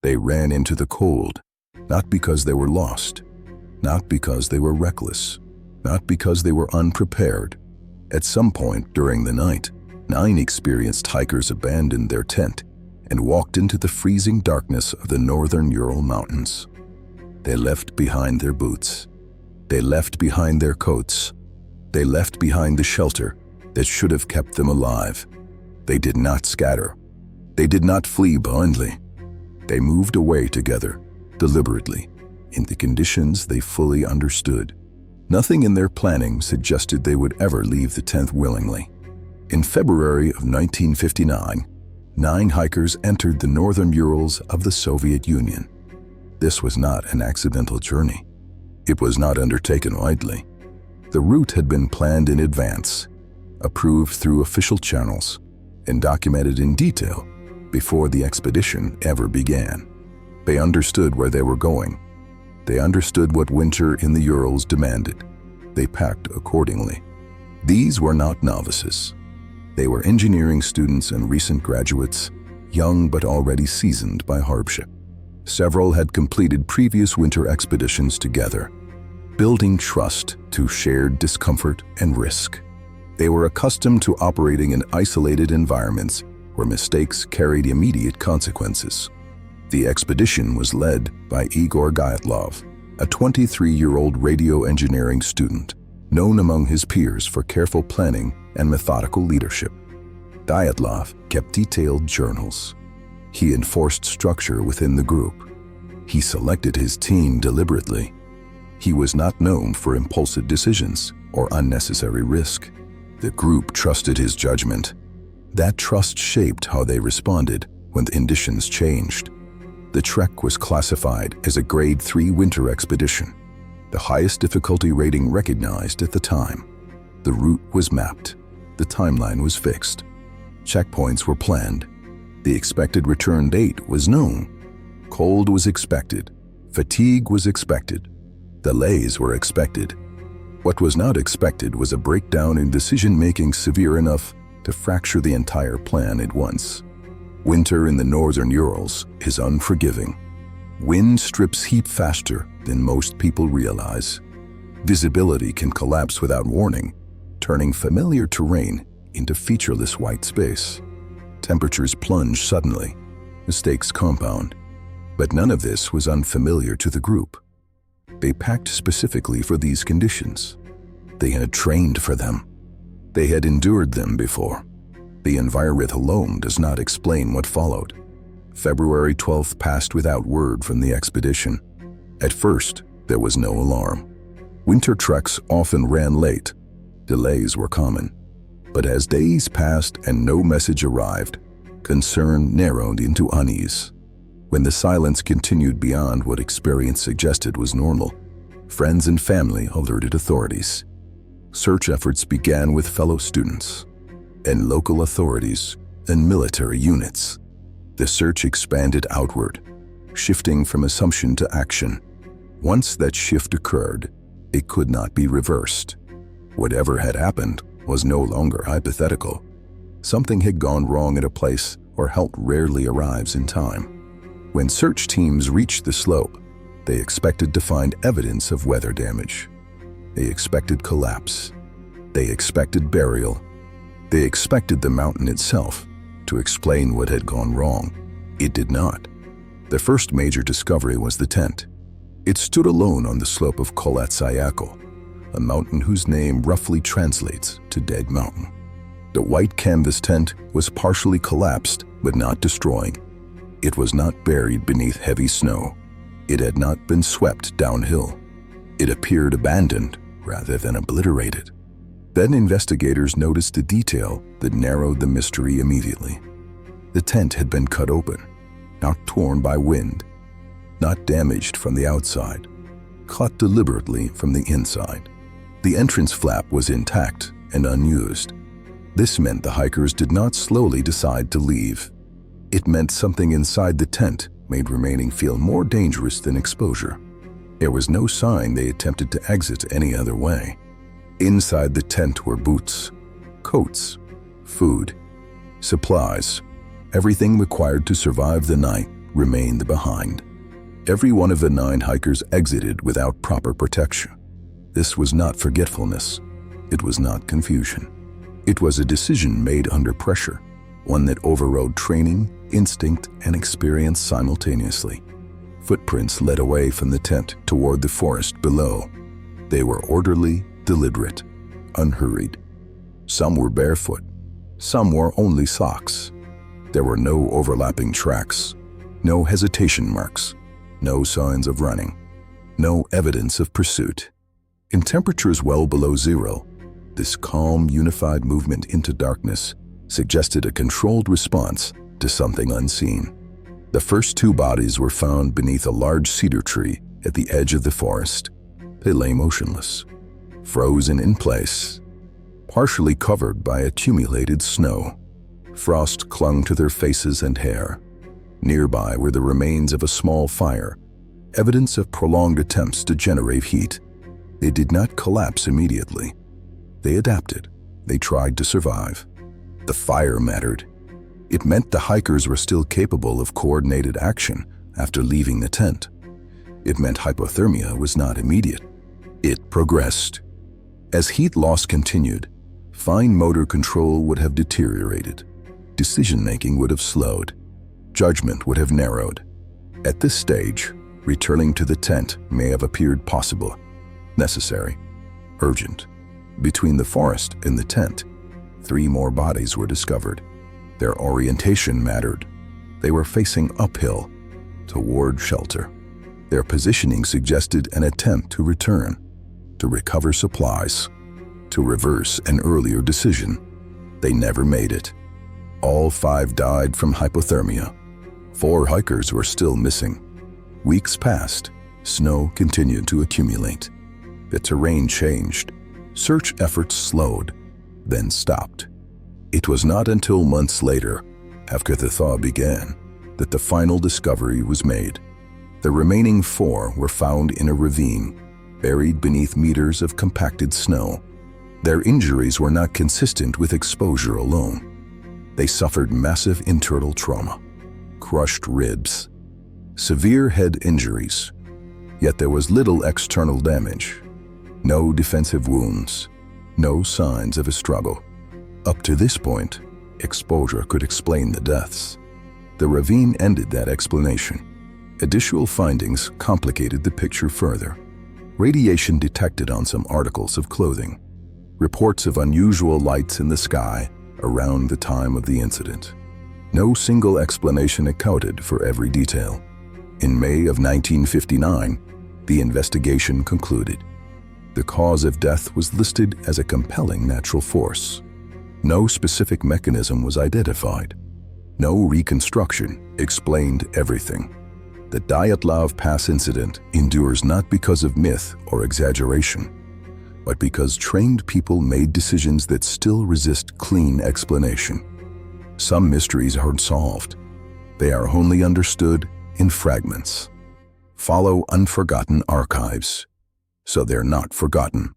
They ran into the cold, not because they were lost, not because they were reckless, not because they were unprepared. At some point during the night, 9 experienced hikers abandoned their tent and walked into the freezing darkness of the northern Ural Mountains. They left behind their boots. They left behind their coats. They left behind the shelter that should have kept them alive. They did not scatter. They did not flee blindly. They moved away together, deliberately, in the conditions they fully understood. Nothing in their planning suggested they would ever leave the tent willingly. In February of 1959, 9 hikers entered the northern Urals of the Soviet Union. This was not an accidental journey. It was not undertaken lightly. The route had been planned in advance, approved through official channels, and documented in detail before the expedition ever began. They understood where they were going. They understood what winter in the Urals demanded. They packed accordingly. These were not novices. They were engineering students and recent graduates, young but already seasoned by hardship. Several had completed previous winter expeditions together, building trust to shared discomfort and risk. They were accustomed to operating in isolated environments where mistakes carried immediate consequences. The expedition was led by Igor Dyatlov, a 23-year-old radio engineering student, known among his peers for careful planning and methodical leadership. Dyatlov kept detailed journals. He enforced structure within the group. He selected his team deliberately. He was not known for impulsive decisions or unnecessary risk. The group trusted his judgment. That trust shaped how they responded when the conditions changed. The trek was classified as a Grade 3 winter expedition, the highest difficulty rating recognized at the time. The route was mapped. The timeline was fixed. Checkpoints were planned. The expected return date was known. Cold was expected. Fatigue was expected. Delays were expected. What was not expected was a breakdown in decision-making severe enough to fracture the entire plan at once. Winter in the northern Urals is unforgiving. Wind strips heat faster than most people realize. Visibility can collapse without warning, turning familiar terrain into featureless white space. Temperatures plunge suddenly. Mistakes compound. But none of this was unfamiliar to the group. They packed specifically for these conditions. They had trained for them. They had endured them before. The environment alone does not explain what followed. February 12th passed without word from the expedition. At first, there was no alarm. Winter treks often ran late. Delays were common. But as days passed and no message arrived, concern narrowed into unease. When the silence continued beyond what experience suggested was normal, friends and family alerted authorities. Search efforts began with fellow students and local authorities and military units. The search expanded outward, shifting from assumption to action. Once that shift occurred, it could not be reversed. Whatever had happened was no longer hypothetical. Something had gone wrong at a place where help rarely arrives in time. When search teams reached the slope, they expected to find evidence of weather damage. They expected collapse. They expected burial. They expected the mountain itself to explain what had gone wrong. It did not. The first major discovery was the tent. It stood alone on the slope of Kolat-Syakhl, a mountain whose name roughly translates to Dead Mountain. The white canvas tent was partially collapsed, but not destroyed. It was not buried beneath heavy snow. It had not been swept downhill. It appeared abandoned rather than obliterated. Then investigators noticed a detail that narrowed the mystery immediately. The tent had been cut open, not torn by wind, not damaged from the outside, cut deliberately from the inside. The entrance flap was intact and unused. This meant the hikers did not slowly decide to leave. It meant something inside the tent made remaining feel more dangerous than exposure. There was no sign they attempted to exit any other way. Inside the tent were boots, coats, food, supplies, everything required to survive the night remained behind. Every one of the 9 hikers exited without proper protection. This was not forgetfulness. It was not confusion. It was a decision made under pressure, one that overrode training, instinct, and experience simultaneously. Footprints led away from the tent toward the forest below. They were orderly, deliberate, unhurried. Some were barefoot. Some wore only socks. There were no overlapping tracks, no hesitation marks, no signs of running, no evidence of pursuit. In temperatures well below zero, this calm, unified movement into darkness suggested a controlled response to something unseen. The first 2 bodies were found beneath a large cedar tree at the edge of the forest. They lay motionless, frozen in place, partially covered by accumulated snow. Frost clung to their faces and hair. Nearby were the remains of a small fire, evidence of prolonged attempts to generate heat. They did not collapse immediately. They adapted. They tried to survive. The fire mattered. It meant the hikers were still capable of coordinated action after leaving the tent. It meant hypothermia was not immediate. It progressed. As heat loss continued, fine motor control would have deteriorated. Decision-making would have slowed. Judgment would have narrowed. At this stage, returning to the tent may have appeared possible, necessary, urgent. Between the forest and the tent, 3 more bodies were discovered. Their orientation mattered. They were facing uphill, toward shelter. Their positioning suggested an attempt to return, to recover supplies, to reverse an earlier decision. They never made it. All 5 died from hypothermia. 4 hikers were still missing. Weeks passed. Snow continued to accumulate. The terrain changed. Search efforts slowed, then stopped. It was not until months later, after the thaw began, that the final discovery was made. The remaining 4 were found in a ravine, buried beneath meters of compacted snow. Their injuries were not consistent with exposure alone. They suffered massive internal trauma, crushed ribs, severe head injuries. Yet there was little external damage. No defensive wounds, no signs of a struggle. Up to this point, exposure could explain the deaths. The ravine ended that explanation. Additional findings complicated the picture further. Radiation detected on some articles of clothing. Reports of unusual lights in the sky around the time of the incident. No single explanation accounted for every detail. In May of 1959, the investigation concluded. The cause of death was listed as a compelling natural force. No specific mechanism was identified. No reconstruction explained everything. The Dyatlov Pass incident endures not because of myth or exaggeration, but because trained people made decisions that still resist clean explanation. Some mysteries aren't solved. They are only understood in fragments. Follow Unforgotten Archives, so they're not forgotten.